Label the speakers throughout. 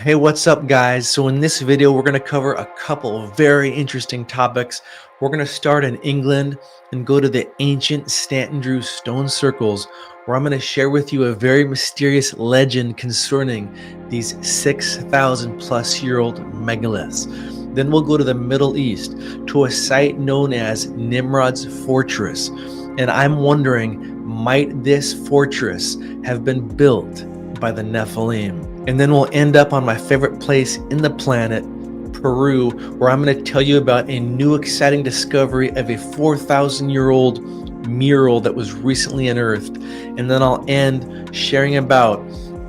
Speaker 1: Hey, what's up, guys? So in this video, we're going to cover a couple of very interesting topics. We're going to start in England and go to the ancient Stanton Drew stone circles, where I'm going to share with you a very mysterious legend concerning these 6,000 plus year old megaliths. Then we'll go to the Middle East to a site known as Nimrod's Fortress. And I'm wondering, might this fortress have been built by the Nephilim? And then we'll end up on my favorite place in the planet, Peru, where I'm going to tell you about a new exciting discovery of a 4,000-year-old mural that was recently unearthed. And then I'll end sharing about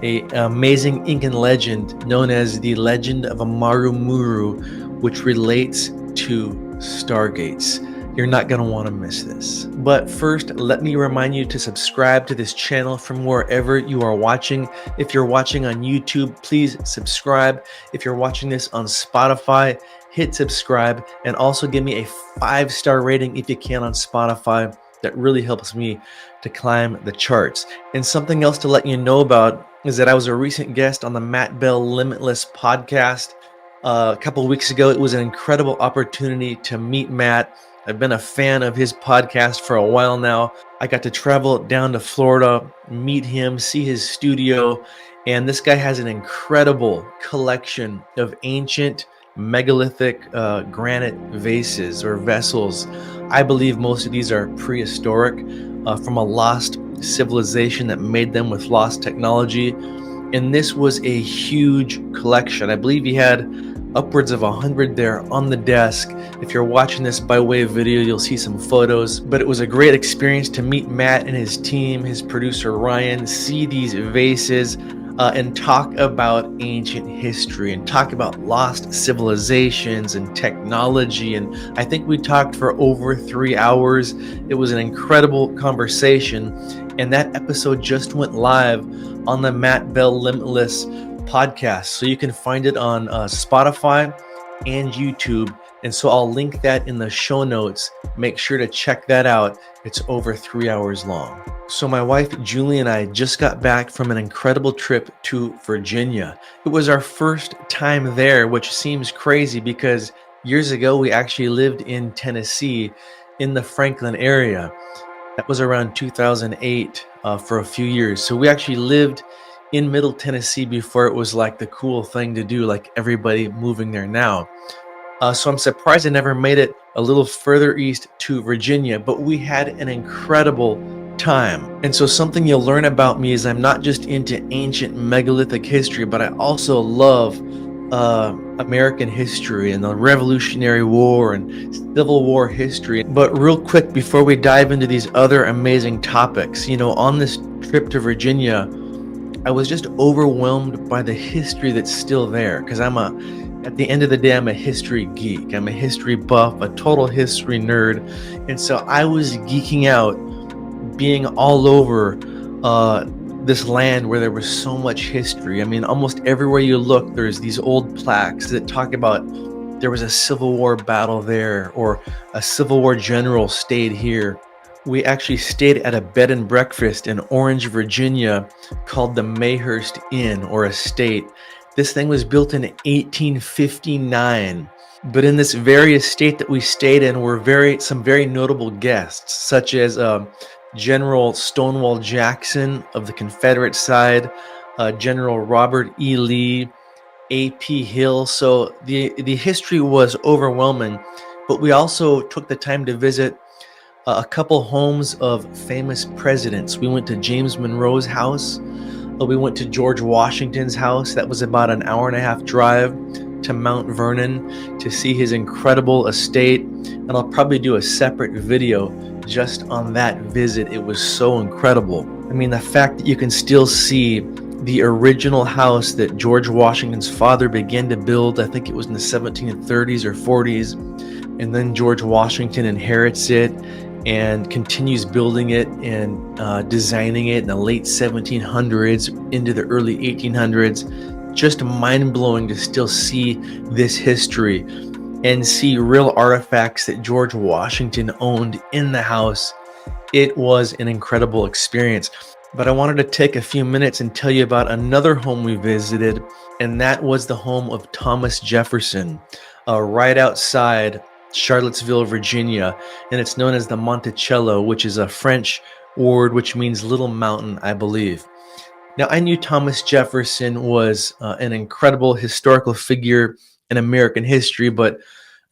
Speaker 1: an amazing Incan legend known as the legend of Amaru Muru, which relates to Stargates. You're not going to want to miss this. But first, let me remind you to subscribe to this channel from wherever you are watching. If you're watching on YouTube, please subscribe. If you're watching this on Spotify, hit subscribe, and also give me a 5-star rating if you can on Spotify. That really helps me to climb the charts. And something else to let you know about is that I was a recent guest on the Matt Bell Limitless podcast. A couple of weeks ago. It was an incredible opportunity to meet Matt. I've been a fan of his podcast for a while now. I got to travel down to Florida, meet him, see his studio, and this guy has an incredible collection of ancient megalithic granite vases or vessels. I believe most of these are prehistoric, from a lost civilization that made them with lost technology. And this was a huge collection. I believe he had upwards of 100 there on the desk. If you're watching this by way of video, you'll see some photos. But it was a great experience to meet Matt and his team, his producer Ryan, see these vases, and talk about ancient history and talk about lost civilizations and technology. And I think we talked for over 3 hours. It was an incredible conversation. And that episode just went live on the Matt Bell Limitless podcast. So you can find it on Spotify and YouTube. And so I'll link that in the show notes. Make sure to check that out. It's over 3 hours long. So my wife, Julie, and I just got back from an incredible trip to Virginia. It was our first time there, which seems crazy because years ago, we actually lived in Tennessee in the Franklin area. That was around 2008 for a few years. So we actually lived in Middle Tennessee before it was like the cool thing to do, like everybody moving there now. So I'm surprised I never made it a little further east to Virginia, but we had an incredible time. And so something you'll learn about me is I'm not just into ancient megalithic history, but I also love American history and the Revolutionary War and Civil War history. But real quick, before we dive into these other amazing topics, on this trip to Virginia, I was just overwhelmed by the history that's still there, because at the end of the day, I'm a history geek. I'm a history buff, a total history nerd. And so I was geeking out being all over this land where there was so much history. I mean, almost everywhere you look, there's these old plaques that talk about there was a Civil War battle there, or a Civil War general stayed here. We actually stayed at a bed and breakfast in Orange, Virginia called the Mayhurst Inn or Estate. This thing was built in 1859. But in this very estate that we stayed in were some very notable guests, such as General Stonewall Jackson of the Confederate side, General Robert E. Lee, A.P. Hill. So the history was overwhelming, but we also took the time to visit a couple homes of famous presidents. We went to James Monroe's house. We went to George Washington's house. That was about an 1.5-hour drive to Mount Vernon to see his incredible estate. And I'll probably do a separate video just on that visit. It was so incredible. I mean, the fact that you can still see the original house that George Washington's father began to build, I think it was in the 1730s or 40s. And then George Washington inherits it and continues building it and designing it in the late 1700s into the early 1800s. Just mind-blowing to still see this history and see real artifacts that George Washington owned in the house. It was an incredible experience. But I wanted to take a few minutes and tell you about another home we visited, and that was the home of Thomas Jefferson, right outside Charlottesville, Virginia, and it's known as the Monticello, which is a French word which means little mountain, I believe. Now, I knew Thomas Jefferson was an incredible historical figure in American history, but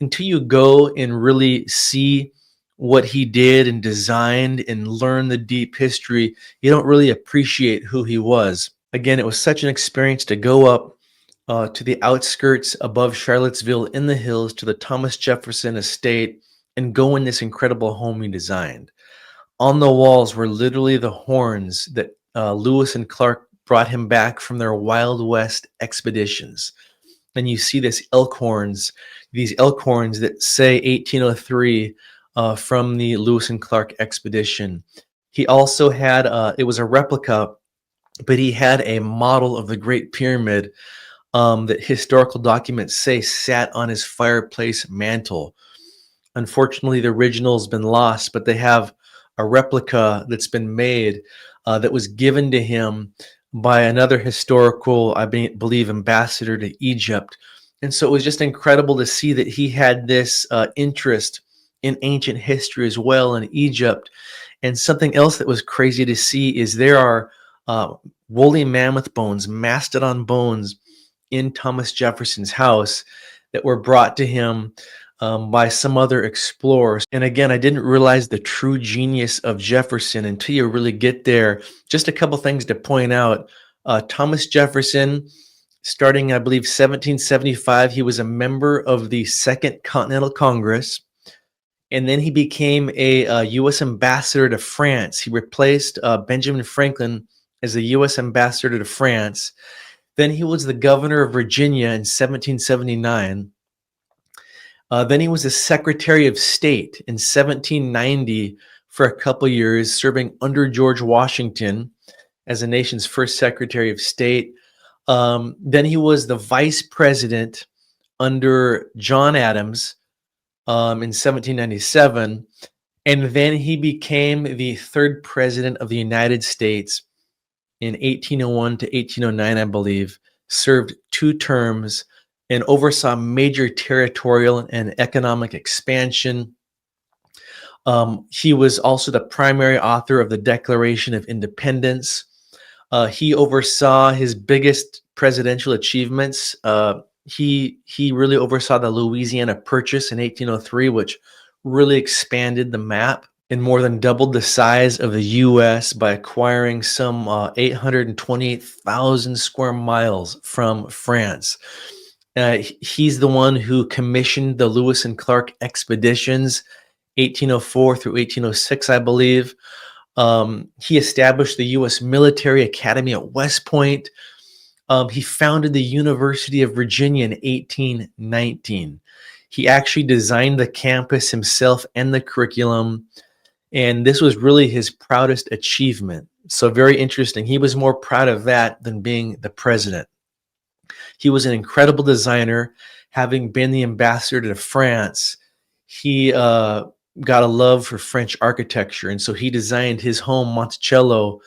Speaker 1: until you go and really see what he did and designed and learn the deep history, you don't really appreciate who he was. Again, it was such an experience to go up to the outskirts above Charlottesville in the hills to the Thomas Jefferson estate and go in this incredible home he designed. On the walls were literally the horns that Lewis and Clark brought him back from their Wild West expeditions. And you see these elk horns that say 1803 from the Lewis and Clark expedition. He also had, it was a replica, but he had a model of the Great Pyramid that historical documents say sat on his fireplace mantle. Unfortunately, the original's been lost, but they have a replica that's been made that was given to him by another historical, I believe, ambassador to Egypt. And so it was just incredible to see that he had this interest in ancient history as well in Egypt. And something else that was crazy to see is there are woolly mammoth bones, mastodon bones in Thomas Jefferson's house that were brought to him by some other explorers. And again, I didn't realize the true genius of Jefferson until you really get there. Just a couple things to point out. Thomas Jefferson, starting, I believe, 1775, he was a member of the Second Continental Congress. And then he became a U.S. ambassador to France. He replaced Benjamin Franklin as the U.S. ambassador to France. Then he was the governor of Virginia in 1779. Then he was a Secretary of State in 1790 for a couple years, serving under George Washington as the nation's first Secretary of State. Then he was the Vice President under John Adams in 1797. And then he became the third President of the United States in 1801 to 1809, I believe, served 2 terms and oversaw major territorial and economic expansion. He was also the primary author of the Declaration of Independence. He oversaw his biggest presidential achievements. He really oversaw the Louisiana Purchase in 1803, which really expanded the map and more than doubled the size of the U.S. by acquiring some 828,000 square miles from France. He's the one who commissioned the Lewis and Clark expeditions, 1804 through 1806, I believe. He established the U.S. Military Academy at West Point. He founded the University of Virginia in 1819. He actually designed the campus himself and the curriculum, and this was really his proudest achievement. So very interesting. He was more proud of that than being the president. He was an incredible designer. Having been the ambassador to France, he got a love for French architecture, and so he designed his home, Monticello,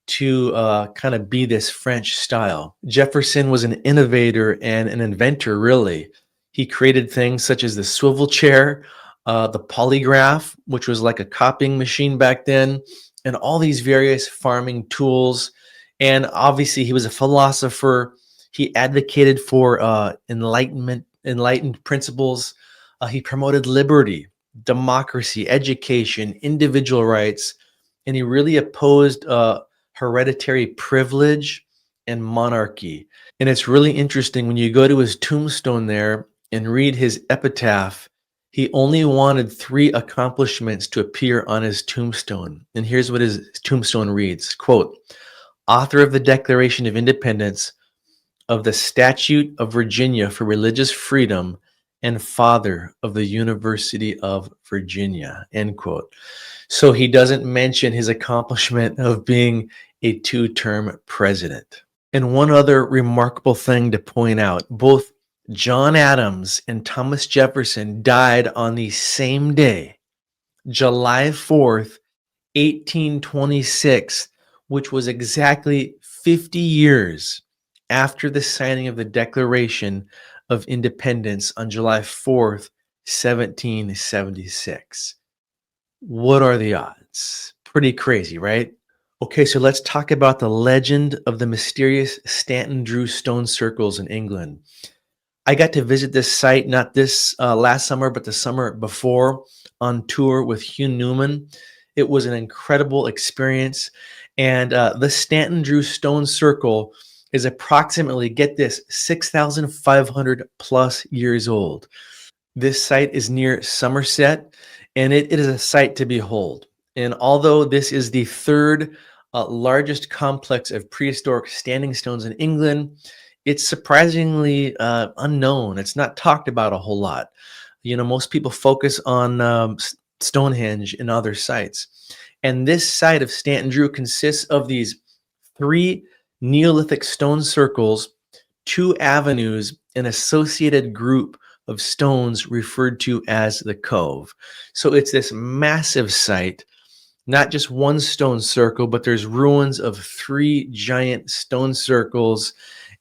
Speaker 1: to kind of be this French style. Jefferson was an innovator and an inventor, really. He created things such as the swivel chair, the polygraph, which was like a copying machine back then, and all these various farming tools. And obviously, he was a philosopher. He advocated for enlightened principles. He promoted liberty, democracy, education, individual rights, and he really opposed hereditary privilege and monarchy. And it's really interesting when you go to his tombstone there and read his epitaph. He only wanted 3 accomplishments to appear on his tombstone. And here's what his tombstone reads, quote, author of the Declaration of Independence, of the Statute of Virginia for Religious Freedom, and father of the University of Virginia, end quote. So he doesn't mention his accomplishment of being a 2-term president. And one other remarkable thing to point out, both John Adams and Thomas Jefferson died on the same day, July 4th, 1826, which was exactly 50 years after the signing of the Declaration of Independence on July 4th, 1776. What are the odds? Pretty crazy, right? Okay, so let's talk about the legend of the mysterious Stanton Drew stone circles in England. I got to visit this site not this last summer, but the summer before on tour with Hugh Newman. It was an incredible experience. And the Stanton Drew Stone Circle is approximately, get this, 6,500 plus years old. This site is near Somerset, and it is a sight to behold. And although this is the third largest complex of prehistoric standing stones in England, it's surprisingly unknown. It's not talked about a whole lot. You know, most people focus on Stonehenge and other sites. And this site of Stanton Drew consists of these three Neolithic stone circles, two avenues, an associated group of stones referred to as the Cove. So it's this massive site, not just one stone circle, but there's ruins of three giant stone circles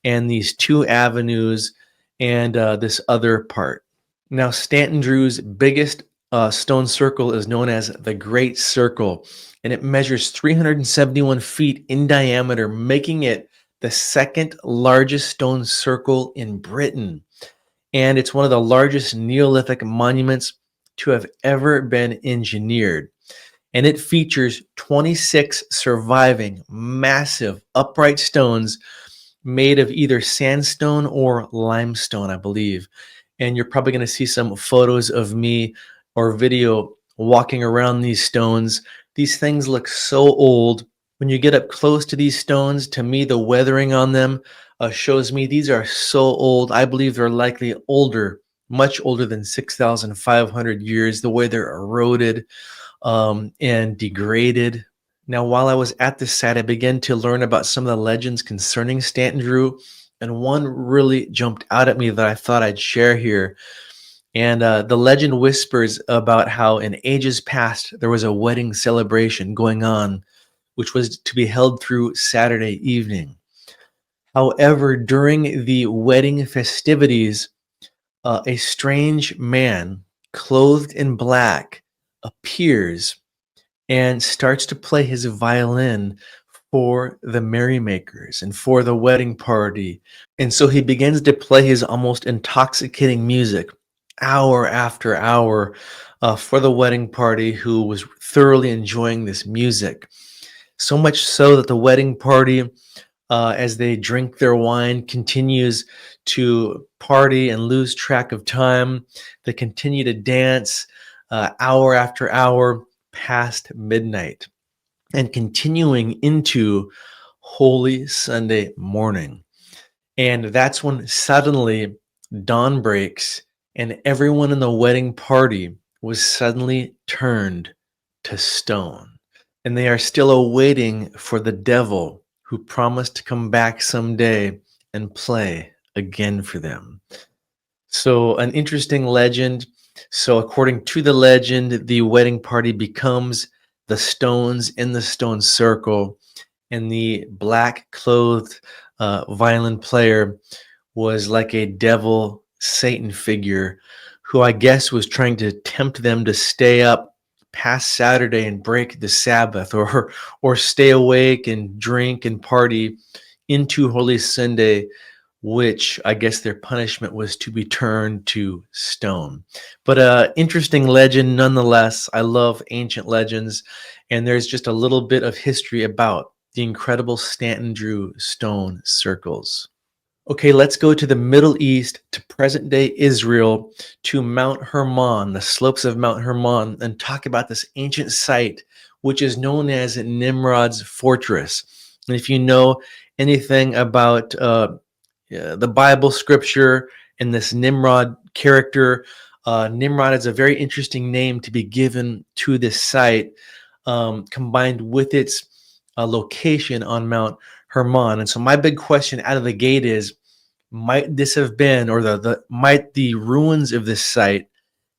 Speaker 1: and these two avenues and this other part. Now, Stanton Drew's biggest stone circle is known as the Great Circle, and it measures 371 feet in diameter, making it the second largest stone circle in Britain. And it's one of the largest Neolithic monuments to have ever been engineered. And it features 26 surviving massive upright stones made of either sandstone or limestone, I believe. And you're probably going to see some photos of me or video walking around these stones. These things look so old. When you get up close to these stones, to me, the weathering on them shows me these are so old. I believe they're likely older, much older than 6,500 years, the way they're eroded and degraded. Now, while I was at this site, I began to learn about some of the legends concerning Stanton Drew, and one really jumped out at me that I thought I'd share here. And the legend whispers about how in ages past there was a wedding celebration going on, which was to be held through Saturday evening. However, during the wedding festivities, a strange man clothed in black appears and starts to play his violin for the merrymakers and for the wedding party. And so he begins to play his almost intoxicating music hour after hour for the wedding party, who was thoroughly enjoying this music. So much so that the wedding party, as they drink their wine, continues to party and lose track of time. They continue to dance hour after hour past midnight and continuing into Holy Sunday morning. And that's when suddenly dawn breaks and everyone in the wedding party was suddenly turned to stone. And they are still awaiting for the devil who promised to come back someday and play again for them. So, an interesting legend. So, according to the legend, the wedding party becomes the stones in the stone circle, and the black clothed violin player was like a devil Satan figure who I guess was trying to tempt them to stay up past Saturday and break the Sabbath, or stay awake and drink and party into Holy Sunday, which I guess their punishment was to be turned to stone. But interesting legend nonetheless. I love ancient legends, and there's just a little bit of history about the incredible Stanton Drew stone circles. Okay, let's go to the Middle East, to present-day Israel, to Mount Hermon, the slopes of Mount Hermon, and talk about this ancient site, which is known as Nimrod's fortress. And if you know anything about the Bible scripture and this Nimrod character, Nimrod is a very interesting name to be given to this site, combined with its location on Mount Hermon. And so my big question out of the gate is, might this have been, or might the ruins of this site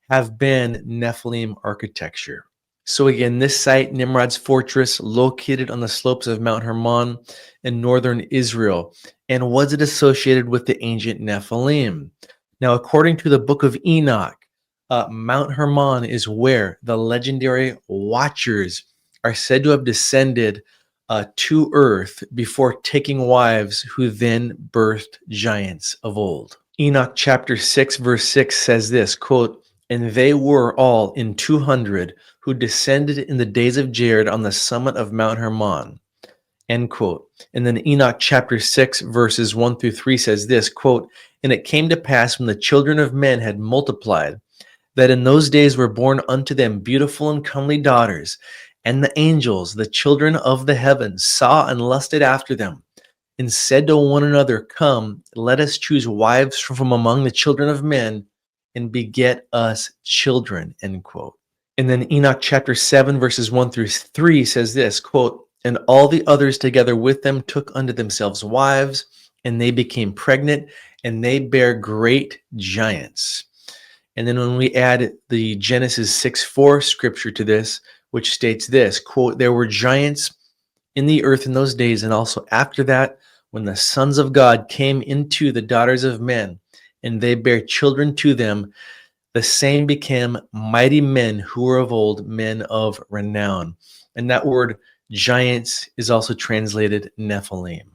Speaker 1: have been Nephilim architecture? So again, this site, Nimrod's fortress, located on the slopes of Mount Hermon in northern Israel. And was it associated with the ancient Nephilim? Now, according to the book of Enoch, Mount Hermon is where the legendary Watchers are said to have descended to earth before taking wives who then birthed giants of old. Enoch chapter 6 verse 6 says this, quote, "And they were all in 200 who descended in the days of Jared on the summit of Mount Hermon," end quote. And then Enoch chapter 6 verses 1 through 3 says this, quote, "And it came to pass when the children of men had multiplied, that in those days were born unto them beautiful and comely daughters, and the angels, the children of the heavens, saw and lusted after them, and said to one another, Come, let us choose wives from among the children of men, and beget us children," end quote. And then Enoch chapter 7, verses 1 through 3 says this, quote, "And all the others together with them took unto themselves wives, and they became pregnant, and they bare great giants." And then when we add the Genesis 6:4 scripture to this, which states this, quote, "There were giants in the earth in those days, and also after that, when the sons of God came into the daughters of men, and they bare children to them, the same became mighty men who were of old, men of renown." And that word giants is also translated Nephilim.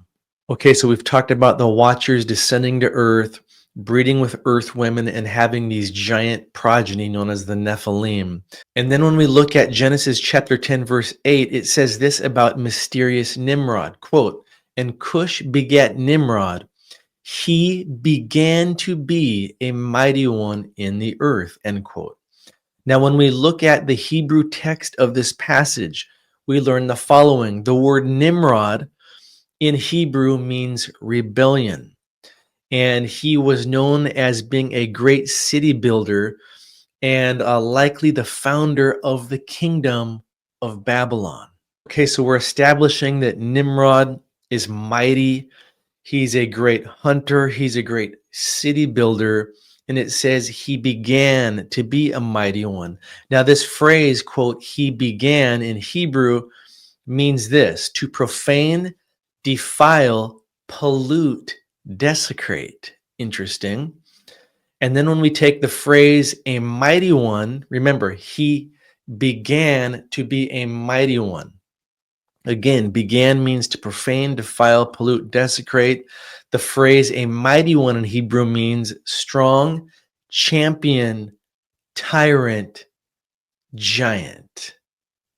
Speaker 1: Okay, so we've talked about the Watchers descending to earth, breeding with earth women, and having these giant progeny known as the Nephilim. And then when we look at Genesis chapter 10, verse 8, it says this about mysterious Nimrod, quote, "And Cush begat Nimrod. He began to be a mighty one in the earth," end quote. Now, when we look at the Hebrew text of this passage, we learn the following. The word Nimrod in Hebrew means rebellion. And he was known as being a great city builder and likely the founder of the kingdom of Babylon. Okay, so we're establishing that Nimrod is mighty. He's a great hunter. He's a great city builder. And it says he began to be a mighty one. Now, this phrase, quote, "he began" in Hebrew means this: to profane, defile, pollute, desecrate. Interesting. And then when we take the phrase "a mighty one," remember, he began to be a mighty one. Again, began means to profane, defile, pollute, desecrate. The phrase "a mighty one" in Hebrew means strong, champion, tyrant, giant.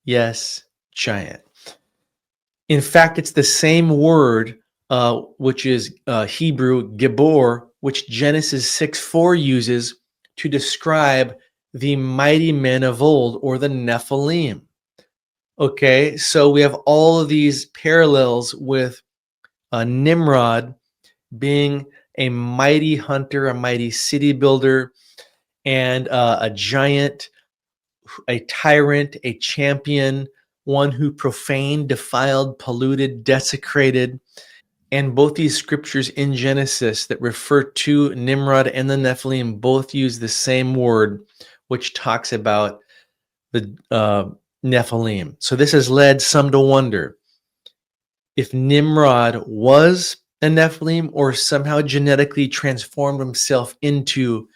Speaker 1: Yes, giant. In fact, it's the same word, which is Hebrew Gibor, which Genesis 6:4 uses to describe the mighty men of old, or the Nephilim. Okay, so we have all of these parallels with Nimrod being a mighty hunter, a mighty city builder, and a giant, a tyrant, a champion, one who profaned, defiled, polluted, desecrated. And both these scriptures in Genesis that refer to Nimrod and the Nephilim both use the same word, which talks about the Nephilim. So this has led some to wonder if Nimrod was a Nephilim or somehow genetically transformed himself into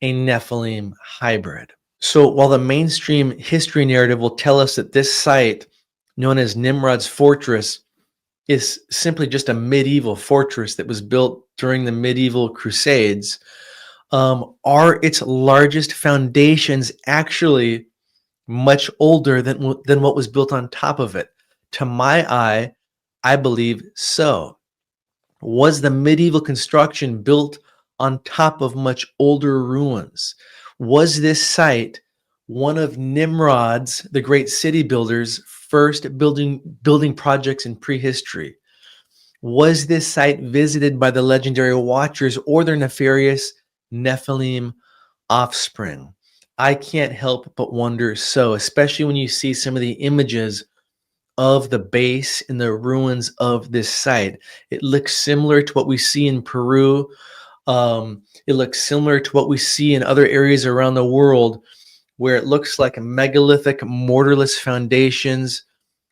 Speaker 1: a Nephilim hybrid. So while the mainstream history narrative will tell us that this site, known as Nimrod's Fortress, is simply just a medieval fortress that was built during the medieval Crusades, are its largest foundations actually much older than what was built on top of it? To my eye, I believe so. Was the medieval construction built on top of much older ruins? Was this site one of Nimrod's, the great city builder's, first building projects in prehistory? Was this site visited by the legendary Watchers or their nefarious Nephilim offspring? I can't help but wonder so, especially when you see some of the images of the base and the ruins of this site. It looks similar to what we see in Peru. It looks similar to what we see in other areas around the world where it looks like megalithic mortarless foundations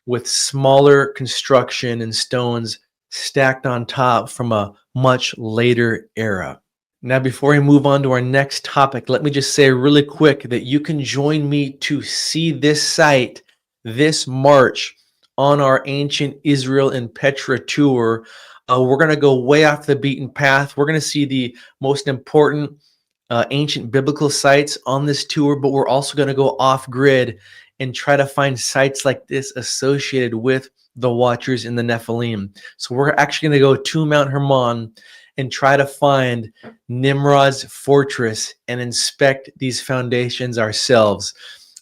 Speaker 1: with smaller construction and stones stacked on top from a much later era. Now, before we move on to our next topic, let me just say really quick that you can join me to see this site this March on our Ancient Israel and Petra tour. We're going to go way off the beaten path. We're going to see the most important ancient biblical sites on this tour, but we're also going to go off grid and try to find sites like this associated with the Watchers in the Nephilim. So we're actually going to go to Mount Hermon and try to find Nimrod's fortress and inspect these foundations ourselves.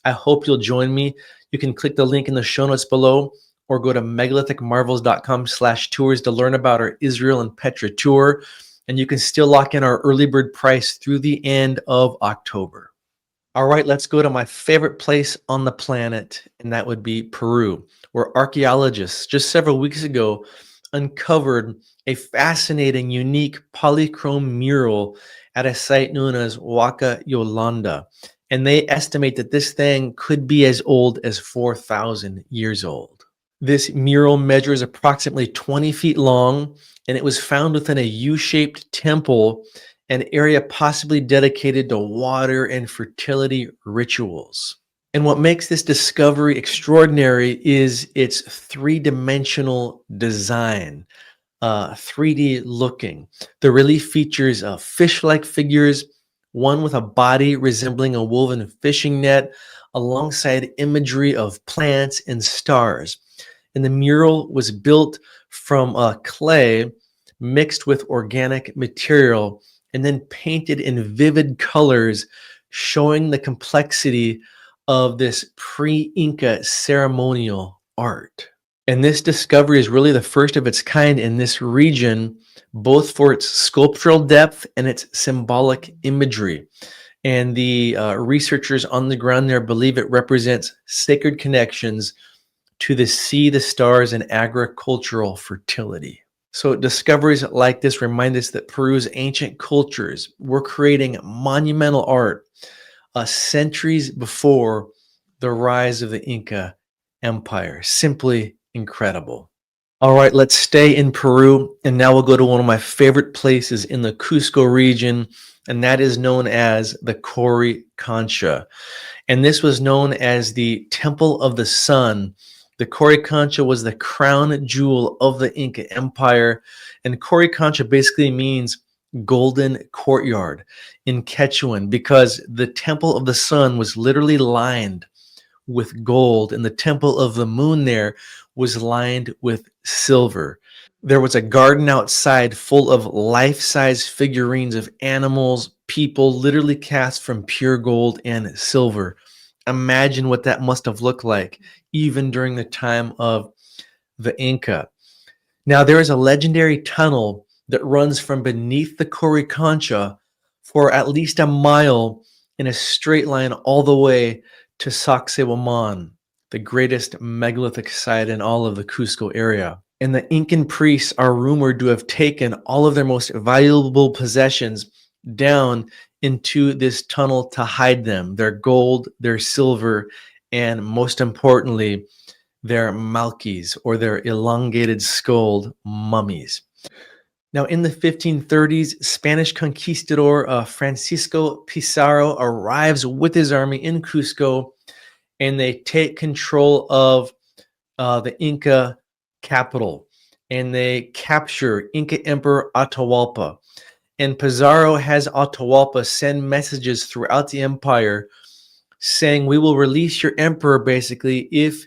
Speaker 1: I hope you'll join me. You can click the link in the show notes below or go to megalithicmarvels.com/tours to learn about our Israel and Petra tour. And you can still lock in our early bird price through the end of October. All right, let's go to my favorite place on the planet, and that would be Peru, where archaeologists just several weeks ago uncovered a fascinating, unique polychrome mural at a site known as Huaca Yolanda. And they estimate that this thing could be as old as 4,000 years old. This mural measures approximately 20 feet long, and it was found within a U-shaped temple, an area possibly dedicated to water and fertility rituals. And what makes this discovery extraordinary is its three-dimensional design, 3D looking. The relief features fish-like figures, one with a body resembling a woven fishing net, alongside imagery of plants and stars. And the mural was built from clay mixed with organic material and then painted in vivid colors, showing the complexity of this pre-Inca ceremonial art. And this discovery is really the first of its kind in this region, both for its sculptural depth and its symbolic imagery. And the researchers on the ground there believe it represents sacred connections to the sea, the stars, and agricultural fertility. So discoveries like this remind us that Peru's ancient cultures were creating monumental art centuries before the rise of the Inca Empire. Simply incredible. All right, let's stay in Peru, and now we'll go to one of my favorite places in the Cusco region, and that is known as the Coricancha. And this was known as the Temple of the Sun. The Coricancha was the crown jewel of the Inca Empire, and Coricancha basically means golden courtyard in Quechuan, because the Temple of the Sun was literally lined with gold, and the Temple of the Moon there was lined with silver. There was a garden outside full of life-size figurines of animals, people, literally cast from pure gold and silver. Imagine what that must have looked like even during the time of the Inca. Now, there is a legendary tunnel that runs from beneath the Coricancha for at least a mile in a straight line all the way to Sacsayhuaman, the greatest megalithic site in all of the Cusco area. And the Incan priests are rumored to have taken all of their most valuable possessions down into this tunnel to hide them, their gold, their silver, and most importantly, their malkis, or their elongated skulled mummies. Now, in the 1530s, Spanish conquistador Francisco Pizarro arrives with his army in Cusco, and they take control of the Inca capital, and they capture Inca Emperor Atahualpa. And Pizarro has Atahualpa send messages throughout the empire saying, we will release your emperor basically if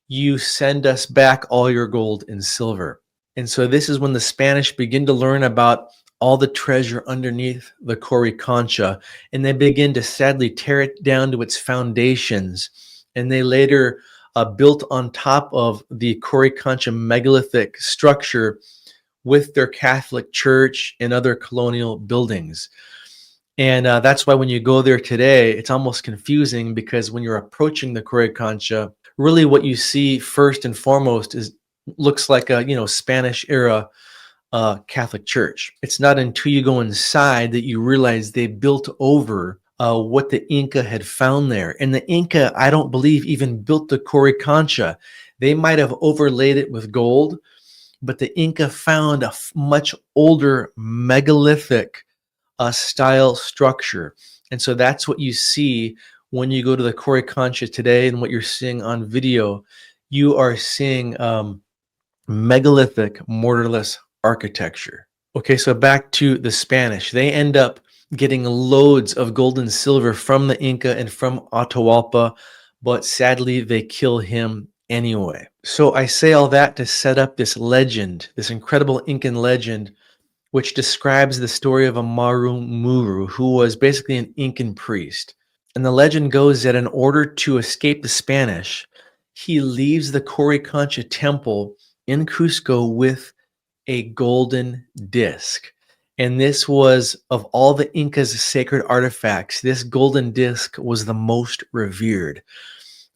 Speaker 1: you send us back all your gold and silver. And so this is when the Spanish begin to learn about all the treasure underneath the Coricancha, and they begin to sadly tear it down to its foundations. And they later built on top of the Coricancha megalithic structure with their Catholic church and other colonial buildings. And that's why when you go there today, it's almost confusing, because when you're approaching the Coricancha, really what you see first and foremost looks like a Spanish era Catholic church. It's not until you go inside that you realize they built over what the Inca had found there. And the Inca, I don't believe, even built the Coricancha. They might have overlaid it with gold, but the Inca found a much older megalithic style structure. And so that's what you see when you go to the Coricancha today, and what you're seeing on video. You are seeing megalithic mortarless architecture. Okay, so back to the Spanish. They end up getting loads of gold and silver from the Inca and from Atahualpa, but sadly they kill him anyway. So I say all that to set up this legend, this incredible Incan legend, which describes the story of Amaru Muru, who was basically an Incan priest. And the legend goes that in order to escape the Spanish, he leaves the Coricancha temple in Cusco with a golden disc. And this was, of all the Incas' sacred artifacts, this golden disc was the most revered.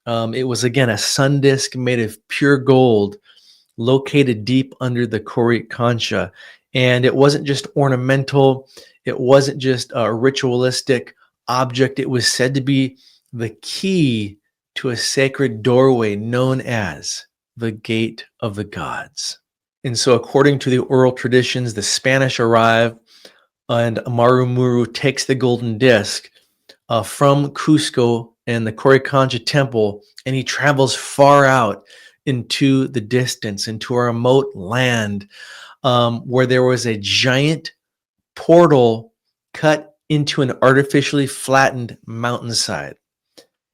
Speaker 1: It was, again, a sun disc made of pure gold, located deep under the Coricancha. And it wasn't just ornamental, it wasn't just a ritualistic object. It was said to be the key to a sacred doorway known as the Gate of the Gods. And so, according to the oral traditions, the Spanish arrive, and Amaru Muru takes the golden disc from Cusco and the Coricancha temple, and he travels far out into the distance, into a remote land where there was a giant portal cut into an artificially flattened mountainside.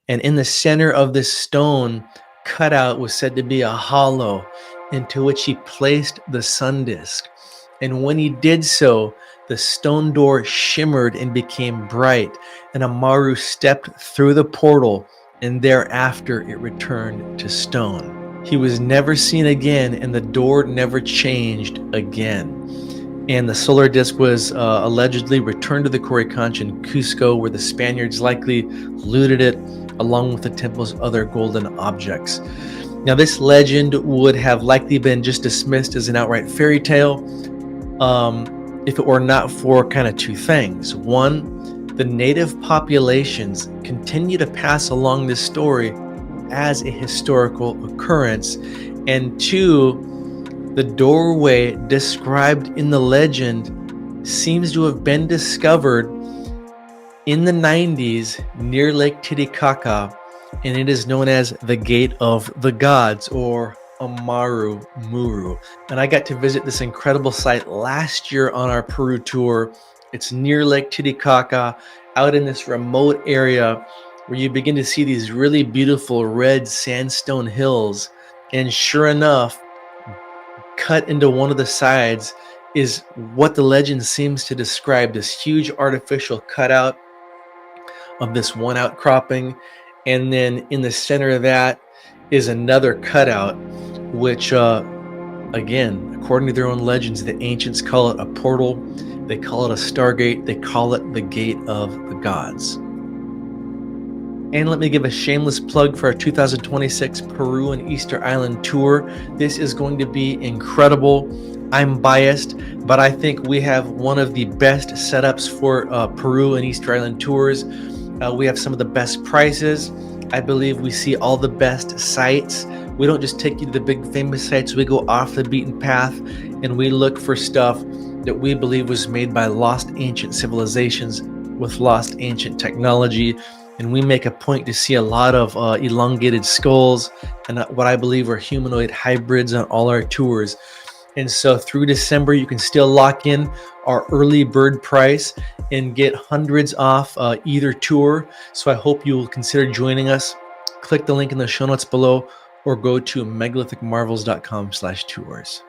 Speaker 1: And in the center of this stone cutout was said to be a hollow into which he placed the sun disk. And when he did so, the stone door shimmered and became bright, and Amaru stepped through the portal, and thereafter it returned to stone. He was never seen again, and the door never changed again. And the solar disk was allegedly returned to the Coricancha in Cusco, where the Spaniards likely looted it, along with the temple's other golden objects. Now, this legend would have likely been just dismissed as an outright fairy tale if it were not for kind of two things. One, the native populations continue to pass along this story as a historical occurrence. And two, the doorway described in the legend seems to have been discovered in the 90s near Lake Titicaca, and it is known as the Gate of the Gods, or Amaru Muru. And I got to visit this incredible site last year on our Peru tour. It's near Lake Titicaca, out in this remote area where you begin to see these really beautiful red sandstone hills. And sure enough, cut into one of the sides is what the legend seems to describe, this huge artificial cutout of this one outcropping. And then in the center of that is another cutout, which again, according to their own legends, the ancients call it a portal, they call it a Stargate, they call it the Gate of the Gods. And let me give a shameless plug for our 2026 Peru and Easter Island tour. This is going to be incredible. I'm biased, but I think we have one of the best setups for Peru and Easter Island tours. We have some of the best prices. I believe we see all the best sites. We don't just take you to the big famous sites. We go off the beaten path, and we look for stuff that we believe was made by lost ancient civilizations with lost ancient technology. And we make a point to see a lot of elongated skulls and what I believe are humanoid hybrids on all our tours. And so through December, you can still lock in our early bird price and get hundreds off either tour. So I hope you will consider joining us. Click the link in the show notes below, or go to megalithic marvels.com/tours.